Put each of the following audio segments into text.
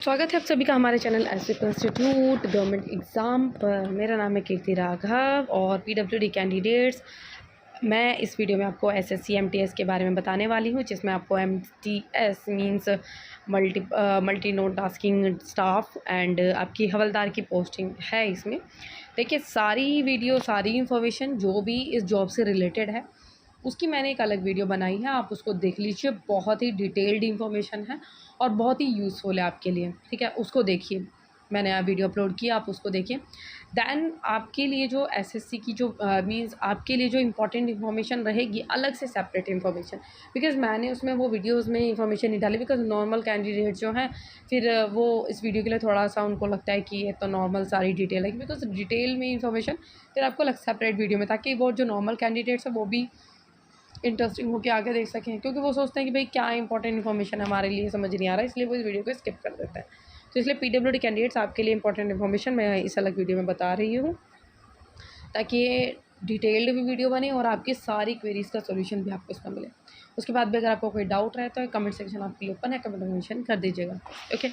स्वागत है आप सभी का हमारे channel SP institute government exam पर। मेरा नाम है कीर्ति राघव और पीडब्ल्यूडी कैंडिडेट्स। मैं इस वीडियो में आपको एसएससी एमटीएस के बारे में बताने वाली हूँ, जिसमें आपको MTS means multi note tasking staff and आपकी हवलदार की पोस्टिंग है। इसमें देखिए सारी वीडियो सारी इन्फॉर्मेशन जो भी इस जॉब से रिलेटेड है उसकी मैंने एक अलग वीडियो बनाई है, आप उसको देख लीजिए। बहुत ही डिटेल्ड इन्फॉर्मेशन है और बहुत ही यूज़फुल है आपके लिए, ठीक है। उसको देखिए, मैंने वीडियो अपलोड किया, आप उसको देखिए। दैन आपके लिए जो एसएससी की जो मींस आपके लिए जो इंपॉर्टेंट इन्फॉर्मेशन रहेगी अलग से सेपरेट इन्फॉर्मेशन, बिकॉज़ मैंने उसमें वो वीडियोस में इन्फॉर्मेशन नहीं डाली, बिकॉज़ नॉर्मल कैंडिडेट जो हैं फिर वो इस वीडियो के लिए थोड़ा सा उनको लगता है कि ये तो नॉर्मल सारी डिटेल है, बिकॉज़ डिटेल में इन्फॉर्मेशन फिर आपको अलग सेपरेट वीडियो में, ताकि वो जो नॉर्मल कैंडिडेट्स हैं वो भी इंटरेस्टिंग होकर आगे देख सकें, क्योंकि वो सोचते हैं कि भाई क्या इंपॉर्टेंट इन्फॉर्मेशन हमारे लिए समझ नहीं आ रहा है, इसलिए वो इस वीडियो को स्किप कर देते हैं। तो इसलिए पीडब्ल्यूडी कैंडिडेट्स आपके लिए इंपॉर्टेंट इन्फॉर्मेशन मैं इस अलग वीडियो में बता रही हूँ, ताकि ये डिटेल्ड भी वीडियो बने और आपकी सारी क्वेरीज़ का सोल्यूशन भी आपको इसमें मिले। उसके बाद भी अगर आपको कोई डाउट रहता है कमेंट सेक्शन आपके लिए ओपन है, कमेंट में मेंशन कर दीजिएगा, ओके।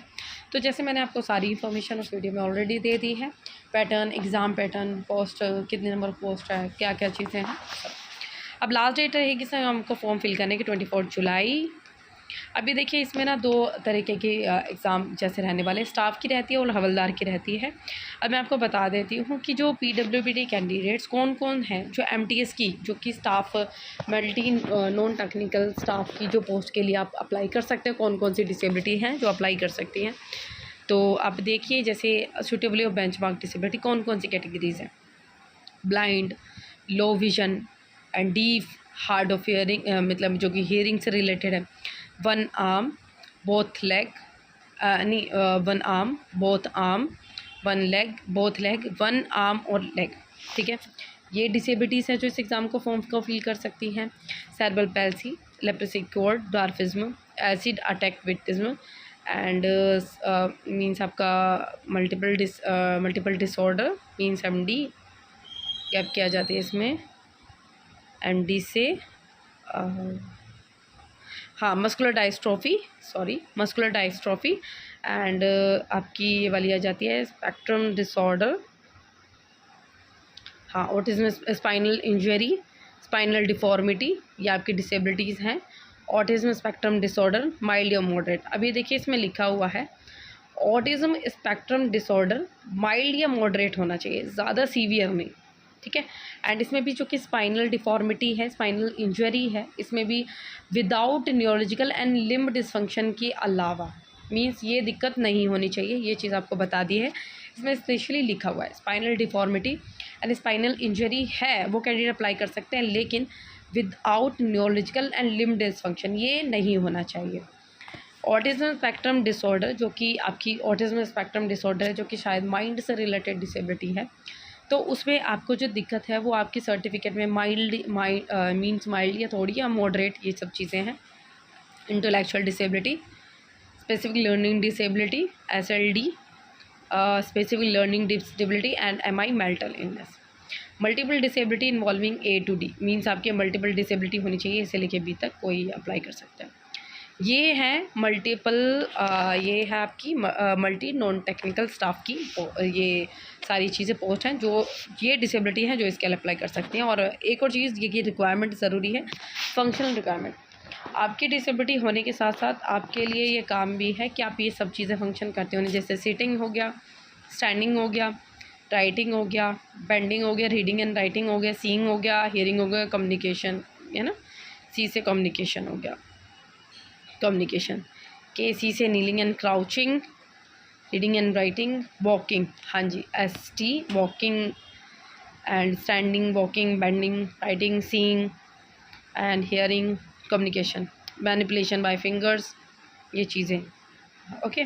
तो जैसे मैंने आपको सारी इन्फॉर्मेशन उस वीडियो में ऑलरेडी दे दी है, पैटर्न, एग्ज़ाम पैटर्न, पोस्ट, कितने नंबर पोस्ट है, क्या क्या चीज़ें हैं। अब लास्ट डेट रहेगी सर हमको फॉर्म फिल करने की 24 जुलाई। अभी देखिए इसमें ना दो तरीके की एग्ज़ाम जैसे रहने वाले, स्टाफ की रहती है और हवलदार की रहती है। अब मैं आपको बता देती हूँ कि जो पीडब्ल्यूडी कैंडिडेट्स कौन कौन हैं जो एमटीएस की, जो कि staff multi non technical staff की जो पोस्ट के लिए आप अप्लाई कर सकते हैं, कौन कौन सी डिसेबिलिटी हैं जो अप्लाई कर सकती हैं। तो आप देखिए जैसे सूटेबली ऑफ बेंचमार्क डिसेबिलिटी कौन कौन सी कैटेगरीज़ हैं: blind, low vision and deaf, hard of hearing, मतलब जो कि हियरिंग से रिलेटेड है, one arm both leg, one arm both arm, one leg both leg, one arm और लेग, ठीक है। ये डिसेबिलिटीज़ हैं जो इस एग्ज़ाम को फॉर्म को फिल कर सकती हैं। Cerebral palsy, leprosy cured, dwarfism, acid attack विटिज्म एंड मींस आपका multiple disorder means MD gap किया जाती है इसमें, एमडी से हाँ मस्कुलर डायस्ट्रोफी एंड आपकी ये वाली आ जाती है स्पेक्ट्रम डिसऑर्डर, हाँ autism, spinal injury, spinal deformity, ये आपकी डिसेबिलिटीज़ हैं। ऑटिज्म स्पेक्ट्रम डिसऑर्डर माइल्ड या मॉडरेट। अभी देखिए इसमें लिखा हुआ है ऑटिज्म स्पेक्ट्रम डिसऑर्डर माइल्ड या मॉडरेट होना चाहिए, ज़्यादा सीवियर नहीं, ठीक है। एंड इसमें भी जो कि स्पाइनल डिफॉर्मिटी है, स्पाइनल इंजरी है, इसमें भी without neurological and limb dysfunction के अलावा, मींस ये दिक्कत नहीं होनी चाहिए, ये चीज़ आपको बता दी है। इसमें स्पेशली लिखा हुआ है spinal deformity and spinal injury है वो कैंडिडेट अप्लाई कर सकते हैं, लेकिन without neurological and limb dysfunction ये नहीं होना चाहिए। ऑटिज्म स्पेक्ट्रम डिसऑर्डर, जो कि आपकी ऑटिज्म स्पेक्ट्रम डिसऑर्डर है, जो कि शायद माइंड से रिलेटेड डिसेबिलिटी है, तो उसमें आपको जो दिक्कत है वो आपकी सर्टिफिकेट में मींस माइल्ड या थोड़ी या मॉडरेट ये सब चीज़ें हैं। Intellectual disability, specific learning disability, SLD, specific learning disability and MI mental illness. Multiple disability involving A to D, means आपके मल्टीपल डिसेबिलिटी होनी चाहिए, इसे लेके बी तक कोई अप्लाई कर सकता है। ये है मल्टीपल, ये है आपकी मल्टी नॉन टेक्निकल स्टाफ की ये सारी चीज़ें पोस्ट हैं जो ये डिसेबिलिटी हैं जो इसके लिए अप्लाई कर सकते हैं। और एक और चीज़ ये कि रिक्वायरमेंट ज़रूरी है, फंक्शनल रिक्वायरमेंट। आपकी डिसेबिलिटी होने के साथ साथ आपके लिए ये काम भी है कि आप ये सब चीज़ें फंक्शन करते होने, जैसे सिटिंग हो गया, स्टैंडिंग हो गया, राइटिंग हो गया, बेंडिंग हो गया, रीडिंग एंड राइटिंग हो गया, सीइंग हो गया, हियरिंग हो गया, कम्युनिकेशन है ना, सी से कम्युनिकेशन हो गया, कम्युनिकेशन के, सी से kneeling and crouching, reading and writing, walking, हाँ जी ST walking and standing, walking, bending, writing, seeing and hearing, communication, manipulation by fingers, ये चीज़ें, ओके।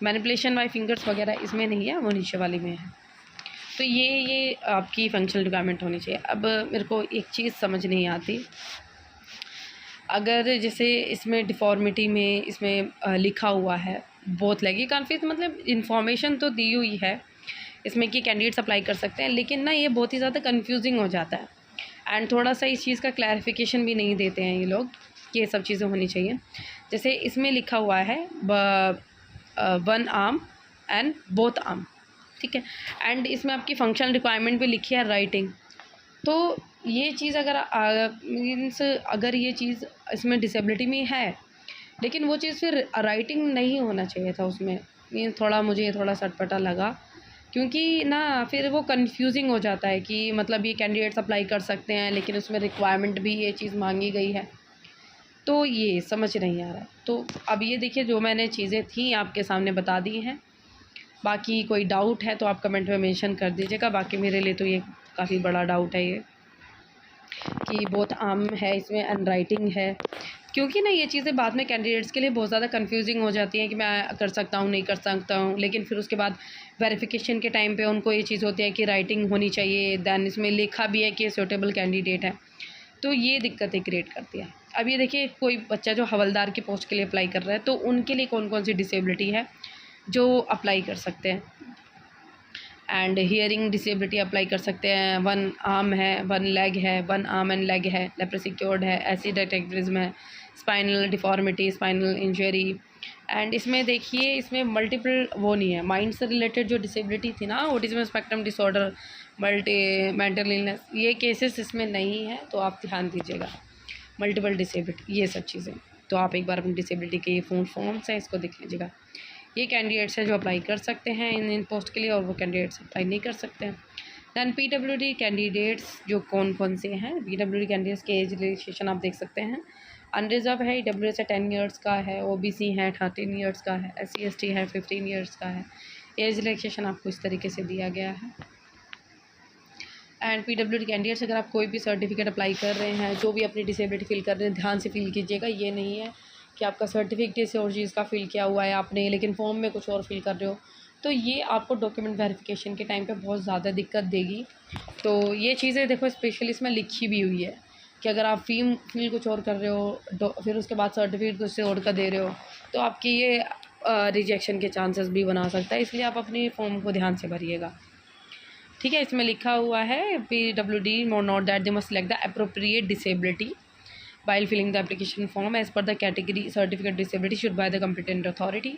मैनिपुलेशन बाय फिंगर्स वगैरह इसमें नहीं है, वो नीचे वाली में है। तो ये आपकी फंक्शनल रिक्वायरमेंट होनी चाहिए। अब मेरे को एक चीज़ समझ नहीं आती, अगर जैसे इसमें डिफॉर्मिटी में इसमें लिखा हुआ है बहुत लगी काफ़ी, मतलब इन्फॉर्मेशन तो दी हुई है इसमें कि कैंडिडेट्स अप्लाई कर सकते हैं, लेकिन ना ये बहुत ही ज़्यादा कंफ्यूजिंग हो जाता है एंड थोड़ा सा इस चीज़ का क्लैरिफिकेशन भी नहीं देते हैं ये लोग कि ये सब चीज़ें होनी चाहिए। जैसे इसमें लिखा हुआ है one arm and both arm, ठीक है। एंड इसमें आपकी फंक्शनल रिक्वायरमेंट भी लिखी है राइटिंग। तो ये चीज़ अगर मीन्स अगर ये चीज़ इसमें डिसेबिलिटी में है, लेकिन वो चीज़ फिर राइटिंग नहीं होना चाहिए था उसमें, मीन्स थोड़ा मुझे थोड़ा सटपटा लगा, क्योंकि ना फिर वो कंफ्यूजिंग हो जाता है कि मतलब ये कैंडिडेट्स अप्लाई कर सकते हैं लेकिन उसमें रिक्वायरमेंट भी ये चीज़ मांगी गई है, तो ये समझ नहीं आ रहा है। तो अब ये देखिए, जो मैंने चीज़ें थी आपके सामने बता दी हैं। बाकी कोई डाउट है तो आप कमेंट में मेंशन कर दीजिएगा। बाकी मेरे लिए तो ये काफ़ी बड़ा डाउट है ये कि बोथ आर्म है इसमें एंड राइटिंग है, क्योंकि ना ये चीज़ें बाद में कैंडिडेट्स के लिए बहुत ज़्यादा कंफ्यूजिंग हो जाती हैं कि मैं कर सकता हूँ नहीं कर सकता हूँ, लेकिन फिर उसके बाद वेरिफिकेशन के टाइम पे उनको ये चीज़ होती है कि राइटिंग होनी चाहिए, दैन इसमें लिखा भी है कि सूटेबल कैंडिडेट है, तो ये दिक्कतें क्रिएट करती है। अब ये देखिए, कोई बच्चा जो हवलदार की पोस्ट के लिए अप्लाई कर रहा है, तो उनके लिए कौन कौन सी डिसेबिलिटी है जो अप्लाई कर सकते हैं। एंड हियरिंग डिसेबिलिटी अप्लाई कर सकते हैं, वन आर्म है, वन लेग है, वन आर्म एंड लेग है, लेप्रेसी क्योर्ड है, एसिड एटेक्टिज्म है, spinal deformity, spinal injury. And इसमें देखिए, इसमें मल्टीपल वो नहीं है, माइंड से रिलेटेड जो डिसेबिलिटी थी ना, autism spectrum disorder, multi mental illness, ये केसेस इसमें नहीं है, तो आप ध्यान दीजिएगा। मल्टीपल डिसेबिलिटी, ये सब चीज़ें, तो आप एक बार अपनी डिसेबिलिटी के ये फॉर्म्स हैं, इसको देख लीजिएगा। ये कैंडिडेट्स हैं जो अप्लाई कर सकते हैं इन पोस्ट के लिए, और वो कैंडिडेट्स अप्लाई नहीं कर सकते हैं। दैन पीडब्ल्यूडी कैंडिडेट्स जो कौन कौन से हैं, पीडब्ल्यूडी कैंडिडेट्स के एज रिलैक्सेशन आप देख सकते हैं। अनरिजर्व है, ईडब्ल्यूएस है 10 ईयर्स का है, ओबीसी है 13 ईयर्स का है, SC/ST है 15 ईयर्स का है। एज रिलैक्सेशन आपको इस तरीके से दिया गया है। एंड पीडब्ल्यूडी कैंडिडेट्स, अगर आप कोई भी सर्टिफिकेट अप्लाई कर रहे हैं, जो भी अपनी डिसेबिलिटी फिल कर रहे हैं, ध्यान से फिल कीजिएगा। ये नहीं है कि आपका सर्टिफिकेट से और चीज़ का फिल किया हुआ है आपने, लेकिन फॉर्म में कुछ और फिल कर रहे हो, तो ये आपको डॉक्यूमेंट वेरिफिकेशन के टाइम पे बहुत ज़्यादा दिक्कत देगी। तो ये चीज़ें देखो, स्पेशली इसमें लिखी भी हुई है कि अगर आप फिल कुछ और कर रहे हो, फिर उसके बाद सर्टिफिकेट कुछ और का दे रहे हो, तो आपकी ये रिजेक्शन के चांसेस भी बना सकता है, इसलिए आप अपने फॉर्म को ध्यान से भरिएगा, ठीक है। इसमें लिखा हुआ है PWD note that they must select the appropriate disability while filling the application form as per the category certificate disability issued by the competent authority.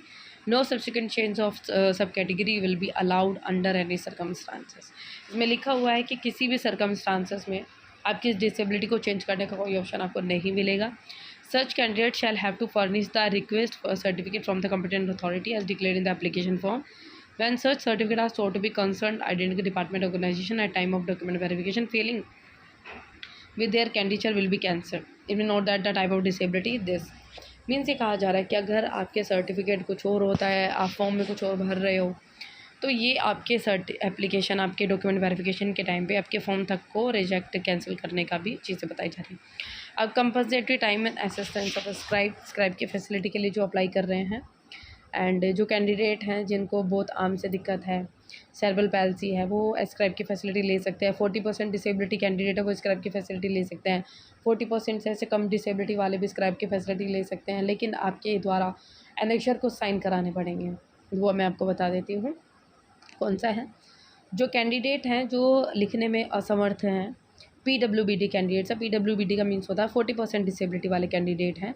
No subsequent change of subcategory will be allowed under any circumstances. इसमें लिखा हुआ है कि किसी भी circumstances में आपकी disability को चेंज करने का कोई ऑप्शन आपको नहीं मिलेगा। Such candidate shall have to furnish the request for certificate from the competent authority as declared in the application form. When such certificate are sought to be concerned identical department organization at time of document verification, failing with their candidature will be cancelled. It will note that the type of disability this means ये कहा जा रहा है कि अगर आपके certificate कुछ और होता है, आप फॉर्म में कुछ और भर रहे हो, तो ये आपके एप्लीकेशन, आपके डॉक्यूमेंट वेरिफिकेशन के टाइम पे आपके फॉर्म तक को रिजेक्ट कैंसिल करने का भी चीज़ें बताई जा रही हैं। अब compulsory time and assistance of scribe की फैसिलिटी के लिए जो अप्लाई कर रहे हैं, एंड जो कैंडिडेट हैं जिनको बोथ आर्म से दिक्कत है, सेरेब्रल पैल्सी है, वो स्क्राइब की फैसिलिटी ले सकते हैं। 40% डिसेबिलिटी कैंडिडेट है वो स्क्राइब की फैसिलिटी ले सकते हैं। 40% से कम डिसेबिलिटी वाले भी स्क्राइब की फैसिलिटी ले सकते हैं, लेकिन आपके द्वारा एनेक्चर को साइन कराने पड़ेंगे। वो मैं आपको बता देती हूँ कौन सा है। जो कैंडिडेट हैं जो लिखने में असमर्थ हैं, PWBD कैंडिडेट्स है, PWBD का मीन्स होता है 40% डिसेबिलिटी वाले कैंडिडेट हैं,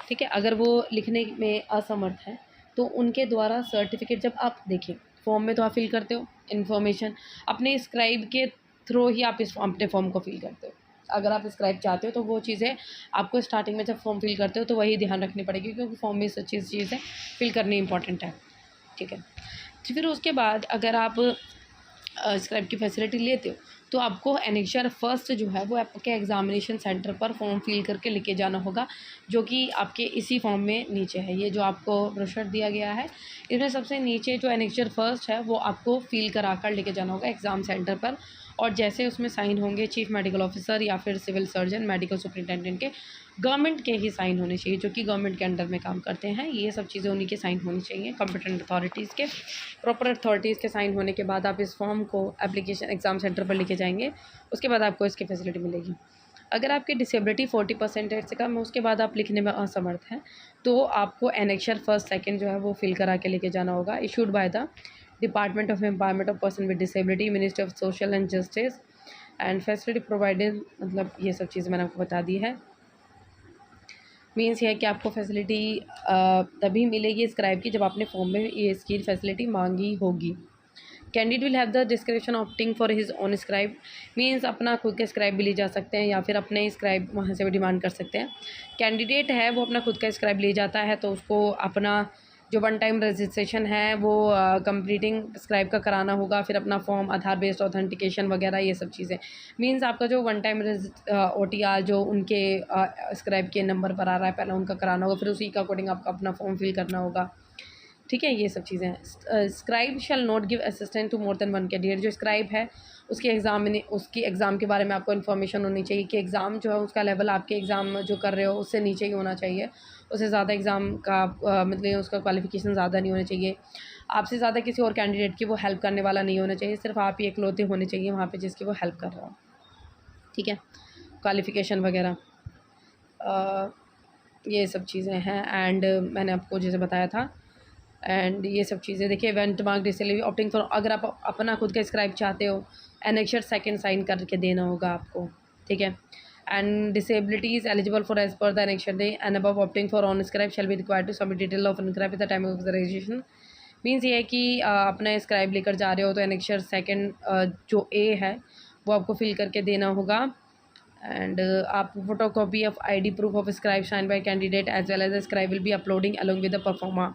ठीक है। अगर वो लिखने में असमर्थ हैं तो उनके द्वारा सर्टिफिकेट, जब आप देखिए फॉर्म में तो आप फिल करते हो इन्फॉर्मेशन, अपने स्क्राइब के थ्रू ही आप अपने फॉर्म को फिल करते हो। अगर आप स्क्राइब चाहते हो तो वो चीज़ें आपको स्टार्टिंग में जब फॉर्म फिल करते हो तो वही ध्यान रखनी पड़ेगी, क्योंकि फॉर्म में सच्ची चीज़ है, फिल करनी इंपॉर्टेंट है, ठीक है। तो फिर उसके बाद अगर आप स्क्राइब की फैसिलिटी लेते हो तो आपको एनेक्चर फर्स्ट जो है वो आपके एग्जामिनेशन सेंटर पर फॉर्म फिल करके लेके जाना होगा, जो कि आपके इसी फॉर्म में नीचे है। ये जो आपको ब्रोशर दिया गया है, इसमें सबसे नीचे जो एनेक्चर फर्स्ट है वो आपको फिल करा कर लेके जाना होगा एग्ज़ाम सेंटर पर, और जैसे उसमें साइन होंगे चीफ मेडिकल ऑफिसर या फिर सिविल सर्जन, मेडिकल सुपरिटेंडेंट के, गवर्नमेंट के ही साइन होने चाहिए, जो कि गवर्नमेंट के अंडर में काम करते हैं। ये सब चीज़ें उन्हीं के साइन होनी चाहिए, कॉम्पिटेंट अथॉरिटीज़ के, प्रॉपर अथॉरिटीज़ के साइन होने के बाद आप इस फॉर्म को एप्लीकेशन एग्ज़ाम सेंटर पर लेके जाएंगे, उसके बाद आपको इसकी फैसिलिटी मिलेगी। अगर आपकी डिसेबिलिटी 40% से कम है, उसके बाद आप लिखने में असमर्थ हैं, तो आपको एनेक्चर फर्स्ट सेकंड जो है वो फिल करा के लेके जाना होगा, issued by the department of empowerment of person with disability, ministry of social and justice and facility provided, मतलब ये सब चीज़ें मैंने आपको बता दी है। मीन्स है कि आपको फैसिलिटी तभी मिलेगी स्क्राइब की जब आपने फॉर्म में ये इसकी फैसिलिटी मांगी होगी। Candidate will have the description opting for his own scribe, means अपना खुद का स्क्राइब भी ले जा सकते हैं या फिर अपने स्क्राइब वहाँ से भी डिमांड कर सकते हैं। कैंडिडेट है वो अपना खुद का स्क्राइब ले जाता है तो उसको अपना जो वन टाइम रजिस्ट्रेशन है वो कंप्लीटिंग स्क्राइब का कराना होगा, फिर अपना फॉर्म, आधार बेस्ड ऑथेंटिकेशन वगैरह ये सब चीज़ें। मीन्स आपका जो वन टाइम OTR जो उनके स्क्राइब के नंबर पर आ रहा है पहले उनका कराना होगा, फिर उसी के अकॉर्डिंग आपका अपना फॉर्म फिल करना होगा। ठीक है, ये सब चीज़ें हैं। Scribe shall not give assistant to more than one candidate, जो स्क्राइब है उसके एग्ज़ाम के बारे में आपको इन्फॉर्मेशन होनी चाहिए कि एग्ज़ाम जो है उसका लेवल आपके एग्ज़ाम जो कर रहे हो उससे नीचे ही होना चाहिए, उससे ज़्यादा एग्ज़ाम का मतलब उसका क्वालिफिकेशन ज़्यादा नहीं होना चाहिए, आपसे ज़्यादा किसी और कैंडिडेट की वो हेल्प करने वाला नहीं होना चाहिए, सिर्फ आप ही इकलौते होने चाहिए वहाँ पर जिसकी वो हेल्प कर रहा हो। ठीक है, क्वालिफिकेशन वगैरह ये सब चीज़ें हैं। एंड मैंने आपको जैसे बताया था एंड ये सब चीज़ें देखिए। Event mark disable opting for, अगर आप अपना खुद का स्क्राइब चाहते हो एनेक्चर सेकंड साइन करके देना होगा आपको। ठीक है, and disabilities eligible for as per the annexure D and above opting for on scribe shall be required to submit detail of scribe at the time of the registration. Means ये है कि अपना स्क्राइब लेकर जा रहे हो तो annexure second जो ए है वो आपको फिल करके देना होगा। एंड आप photo copy of ID proof of scribe sign by candidate as well as scribe will be uploading along with the proforma.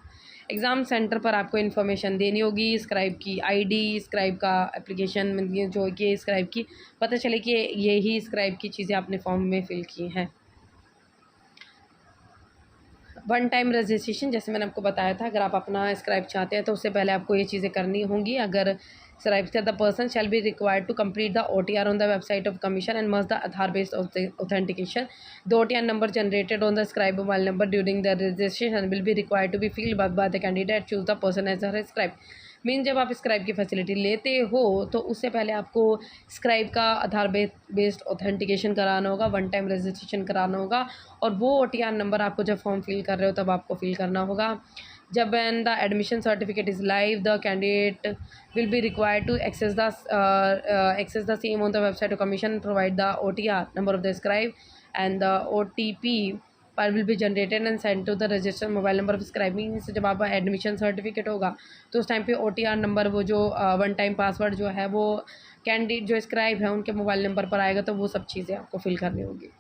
Exam centre पर आपको इन्फॉर्मेशन देनी होगी, स्क्राइब की ID, स्क्राइब का एप्लीकेशन जो कि स्क्राइब की पता चले कि ये ही स्क्राइब की चीज़ें आपने फॉर्म में फिल की हैं। वन टाइम रजिस्ट्रेशन जैसे मैंने आपको बताया था, अगर आप अपना स्क्राइब चाहते हैं तो उससे पहले आपको ये चीज़ें करनी होंगी। अगर स्क्राइब का the person shall be required to complete the OTR on the website of commission and must the Aadhaar based authentication. The OTR number generated on the scribe mobile number during the registration will be required to be filled by the candidate choose the person as her scribe. Mean जब आप scribe की facility लेते हो तो उससे पहले आपको scribe का आधार बेस्ड ऑथेंटिकेशन कराना होगा, वन टाइम रजिस्ट्रेशन कराना होगा और वो OTR नंबर आपको जब फॉर्म फिल कर रहे हो तब आपको फिल करना होगा। जब when the admission certificate is live, the candidate will be required to access the same on the website of commission, provide the OTR number of the scribe and the OTP पर will be generated and sent to the registered mobile number of scribing। जब आपका admission certificate होगा तो उस time पे OTR number वो जो one time password जो है वो कैंडिडेट जो स्क्राइब है उनके मोबाइल नंबर पर आएगा, तो वो सब चीज़ें आपको फिल करनी होगी।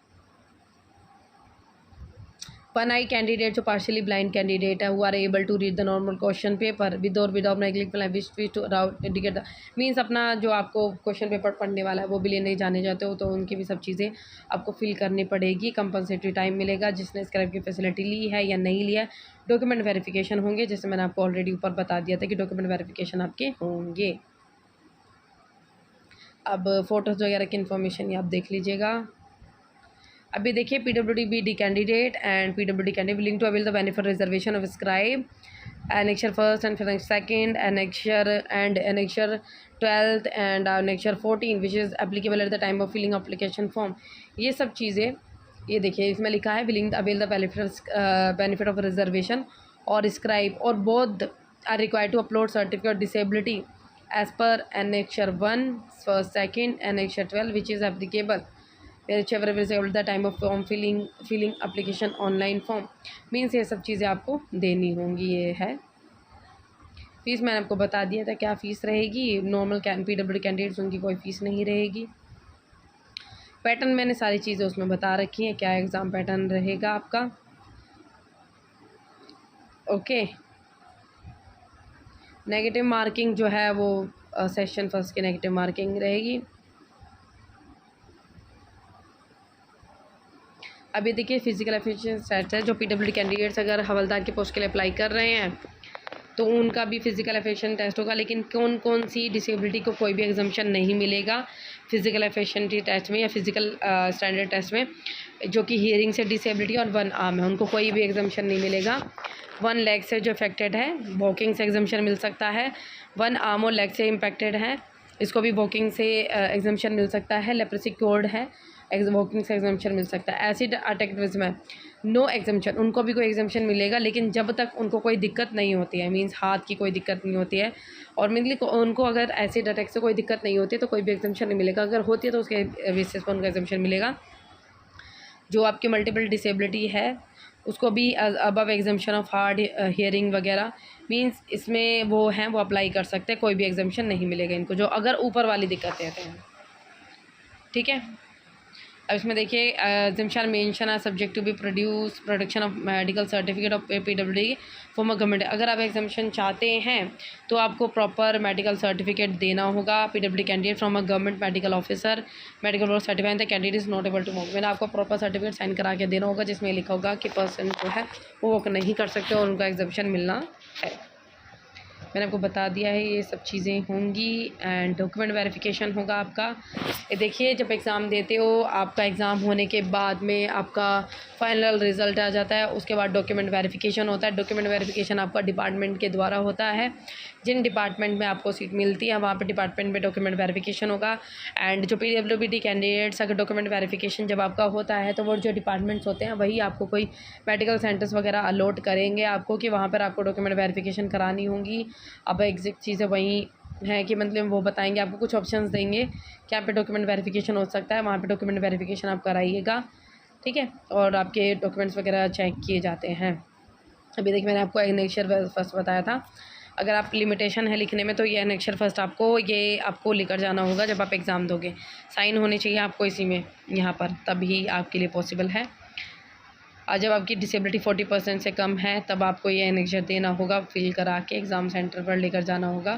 वन आई कैंडिडेट जो पार्शियली ब्लाइंड कैंडिडेट है, who are able to read the normal question paper with और without click wish to indicate the means अपना जो आपको क्वेश्चन पेपर पढ़ने वाला है वो भी लेने जाने जाते हो तो उनकी भी सब चीज़ें आपको फिल करनी पड़ेगी। कंपनसेटरी टाइम मिलेगा जिसने स्क्राइब की फैसिलिटी ली है या नहीं लिया है। डॉक्यूमेंट वेरिफिकेशन होंगे, जैसे मैंने आपको ऑलरेडी ऊपर बता दिया था कि डॉक्यूमेंट वेरिफिकेशन आपके होंगे। अब फ़ोटोज़ वगैरह की इन्फॉर्मेशन ये आप देख लीजिएगा। अभी देखिए PWD candidate and PWD candidate willing to avail the benefit reservation of scribe annexure first and second, annexure 12th and annexure 14 which is applicable at the time of filling application form। ये सब चीज़ें ये देखिए इसमें लिखा है willing avail the benefit of reservation और scribe और both are required to upload certificate disability as per annexure 1 first second annexure 12 which is applicable whichever is at the time of form filling application online form। Means ये सब चीज़ें आपको देनी होंगी। ये है फ़ीस मैंने आपको बता दिया था क्या फ़ीस रहेगी। नॉर्मल PWD कैंडिडेट्स उनकी कोई फ़ीस नहीं रहेगी। पैटर्न मैंने सारी चीज़ें उसमें बता रखी हैं, क्या एग्ज़ाम पैटर्न रहेगा आपका। ओके, नेगेटिव मार्किंग जो है वो सेक्शन फर्स्ट की नेगेटिव मार्किंग रहेगी। अभी देखिए फिजिकल एफिशिएंसी टेस्ट है जो PWD कैंडिडेट्स अगर हवलदार की पोस्ट के लिए अप्लाई कर रहे हैं तो उनका भी फिजिकल एफिशिएंसी टेस्ट होगा, लेकिन कौन कौन सी डिसेबिलिटी को कोई भी एग्जाम्पशन नहीं मिलेगा फिजिकल एफिशिएंसी टेस्ट में या फिजिकल स्टैंडर्ड टेस्ट में। जो कि हियरिंग से डिसेबिलिटी और वन आर्म है उनको कोई भी एग्जाम्पशन नहीं मिलेगा। वन लेग से जो इफेक्टेड है वॉकिंग से एग्जाम्पशन मिल सकता है। वन आर्म और लेग से इम्पेक्टेड है इसको भी वॉकिंग से एग्जाम्पशन मिल सकता है। लेप्रेसी कोड है वॉकिंग से एग्जाम्पशन मिल सकता है। एसिड अटैक में नो एग्जाम्पशन, उनको भी कोई एग्जाम्पशन मिलेगा लेकिन जब तक उनको कोई दिक्कत नहीं होती है, मींस हाथ की कोई दिक्कत नहीं होती है और मेनली उनको अगर एसिड अटैक से कोई दिक्कत नहीं होती है तो कोई भी एग्जाम्पशन नहीं मिलेगा। अगर होती है तो उसके बेसिस पर उनका एग्जाम्पशन मिलेगा। जो आपकी मल्टीपल डिसेबिलिटी है उसको भी above exemption of hard hearing वगैरह मींस इसमें वो हैं, वो अप्लाई कर सकते हैं, कोई भी एग्जाम्शन नहीं मिलेगा इनको, जो अगर ऊपर वाली दिक्कतें हैं। ठीक है, अब इसमें देखिए एग्जाम्शन मेंशन है subject to be production of medical certificate of PWD form government. अगर आप एग्जाम्शन चाहते हैं तो आपको प्रॉपर मेडिकल सर्टिफिकेट देना होगा PWD candidate from a government medical officer medical board certified the candidate is not able to move. मैंने आपको प्रॉपर सर्टिफिकेट साइन करा के देना होगा जिसमें लिखा होगा कि पर्सन जो है वो वर्क नहीं कर सकते और उनका एग्जाम्शन मिलना है। मैंने आपको बता दिया है ये सब चीज़ें होंगी। एंड डॉक्यूमेंट वेरिफिकेशन होगा आपका। ये देखिए, जब एग्ज़ाम देते हो आपका एग्ज़ाम होने के बाद में आपका फाइनल रिज़ल्ट आ जाता है, उसके बाद डॉक्यूमेंट वेरिफिकेशन होता है। डॉक्यूमेंट वेरिफिकेशन आपका डिपार्टमेंट के द्वारा होता है। जिन डिपार्टमेंट में आपको सीट मिलती है वहाँ पे डिपार्टमेंट में डॉक्यूमेंट वेरिफिकेशन होगा। एंड जो PWD कैंडिडेट्स अगर डॉक्यूमेंट वेरिफिकेशन जब आपका होता है तो वो जो डिपार्टमेंट्स होते हैं वही आपको कोई मेडिकल सेंटर्स वगैरह अलॉट करेंगे आपको कि वहाँ पर आपको डॉक्यूमेंट वेरिफिकेशन करानी होंगी। अब एग्जैक्ट चीज़ें वही है कि मतलब वो बताएंगे आपको, कुछ ऑप्शंस देंगे कि यहाँ पे डॉक्यूमेंट वेरिफिकेशन हो सकता है, वहाँ पे डॉक्यूमेंट वेरिफिकेशन आप कराइएगा। ठीक है, और आपके डॉक्यूमेंट्स वगैरह चेक किए जाते हैं। अभी देखिए, मैंने आपको एनेक्चर फर्स्ट बताया था। अगर आप लिमिटेशन है लिखने में तो ये एनेक्चर फर्स्ट आपको लेकर जाना होगा जब आप एग्ज़ाम दोगे। साइन होने चाहिए आपको इसी में, यहाँ पर, तभी आपके लिए पॉसिबल है। और जब आपकी डिसेबिलिटी 40% से कम है तब आपको ये एनेक्चर देना होगा, फिल करा के एग्ज़ाम सेंटर पर लेकर जाना होगा,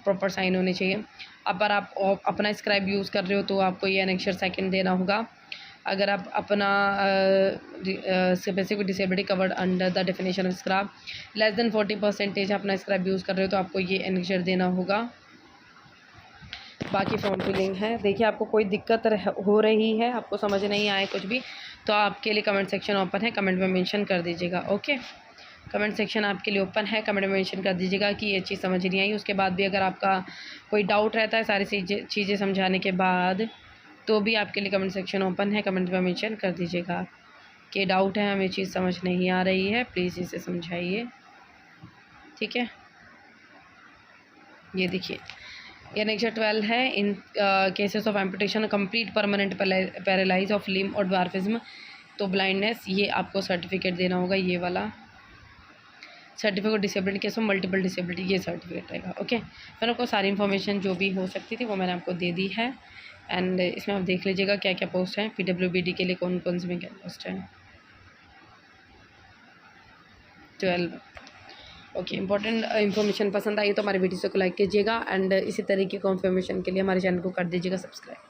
प्रॉपर साइन होने चाहिए। अगर आप अपना स्क्राइब यूज़ कर रहे हो तो आपको ये एनेक्चर सेकंड देना होगा। अगर आप अपना specific disability covered under the definition of scribe less than 40% अपना स्क्रैब यूज़ कर रहे हो तो आपको ये एनेक्चर देना होगा। बाकी फॉर्म फिलिंग है। देखिए, आपको कोई दिक्कत हो रही है, आपको समझ नहीं आए कुछ भी, तो आपके लिए कमेंट सेक्शन ओपन है, कमेंट में मेंशन कर दीजिएगा। ओके, कमेंट सेक्शन आपके लिए ओपन है, कमेंट में मेंशन कर दीजिएगा कि ये चीज़ समझ नहीं आई। उसके बाद भी अगर आपका कोई डाउट रहता है सारी चीज़ें समझाने के बाद, तो भी आपके लिए कमेंट सेक्शन ओपन है, कमेंट में मेंशन कर दीजिएगा कि डाउट है, हमें चीज़ समझ नहीं आ रही है, प्लीज़ इसे समझाइए। ठीक है, ये देखिए, ये एनेक्चर 12 है। In cases of amputation complete permanent paralyse of limb और ड्वार्फिज्म, तो ब्लाइंडनेस, ये आपको सर्टिफिकेट देना होगा, ये वाला certificate. Disability case of multiple disability, ये सर्टिफिकेट रहेगा। ओके, मैंने आपको सारी इन्फॉर्मेशन जो भी हो सकती थी वो मैंने आपको दे दी है। एंड इसमें आप देख लीजिएगा क्या क्या पोस्ट हैं, PWD के लिए कौन कौन से में क्या पोस्ट है। 12। ओके, इंपॉर्टेंट इन्फॉर्मेशन पसंद आई तो हमारे वीडियो को लाइक कीजिएगा एंड इसी तरीके की इन्फॉर्मेशन के लिए हमारे चैनल को कर दीजिएगा सब्सक्राइब।